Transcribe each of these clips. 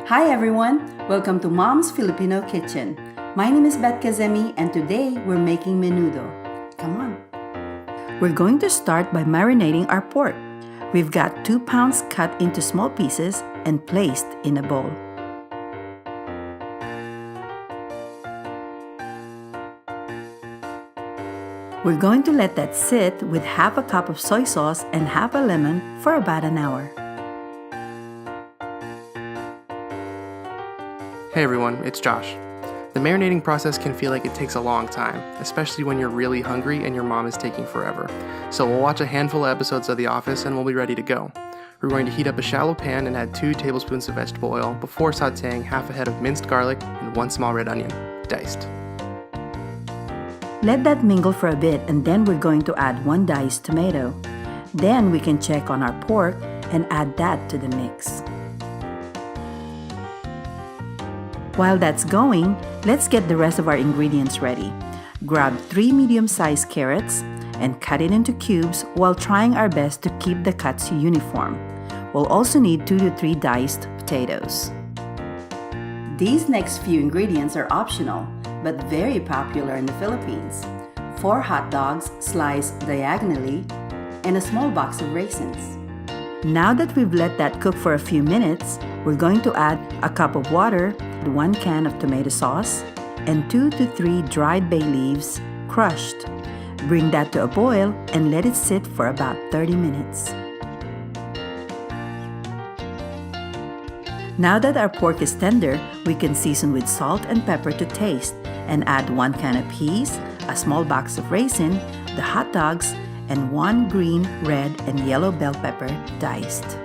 Hi everyone! Welcome to Mom's Filipino Kitchen. My name is Beth Kazemi and today we're making menudo. Come on! We're going to start by marinating our pork. We've got 2 pounds cut into small pieces and placed in a bowl. We're going to let that sit with half a cup of soy sauce and half a lemon for about an hour. Hey everyone, it's Josh. The marinating process can feel like it takes a long time, especially when you're really hungry and your mom is taking forever. So we'll watch a handful of episodes of The Office and we'll be ready to go. We're going to heat up a shallow pan and add 2 tablespoons of vegetable oil before sauteing half a head of minced garlic and 1 small red onion, diced. Let that mingle for a bit and then we're going to add 1 diced tomato. Then we can check on our pork and add that to the mix. While that's going, let's get the rest of our ingredients ready. Grab 3 medium-sized carrots and cut it into cubes while trying our best to keep the cuts uniform. We'll also need 2 to 3 diced potatoes. These next few ingredients are optional, but very popular in the Philippines. 4 hot dogs sliced diagonally and a small box of raisins. Now that we've let that cook for a few minutes, we're going to add a cup of water, 1 can of tomato sauce, and 2 to 3 dried bay leaves, crushed. Bring that to a boil and let it sit for about 30 minutes. Now that our pork is tender, we can season with salt and pepper to taste and add 1 can of peas, a small box of raisin, the hot dogs, and 1 green, red, and yellow bell pepper diced.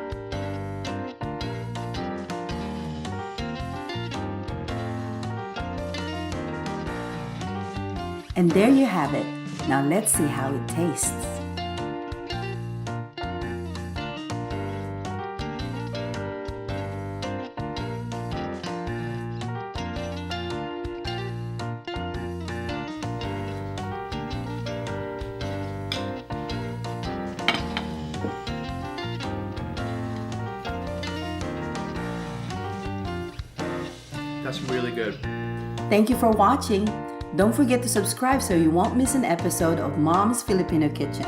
And there you have it. Now let's see how it tastes. That's really good. Thank you for watching. Don't forget to subscribe so you won't miss an episode of Mom's Filipino Kitchen.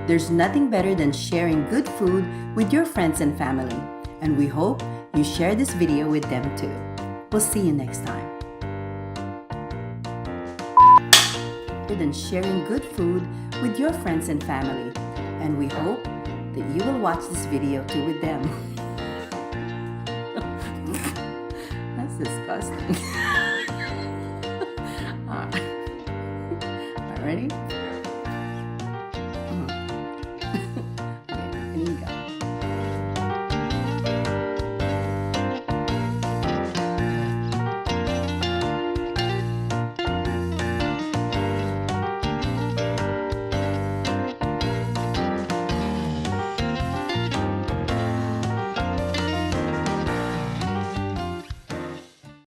There's nothing better than sharing good food with your friends and family. And we hope you share this video with them too. We'll see you next time. Than sharing good food with your friends and family. And we hope that you will watch this video too with them. That's disgusting. Ready?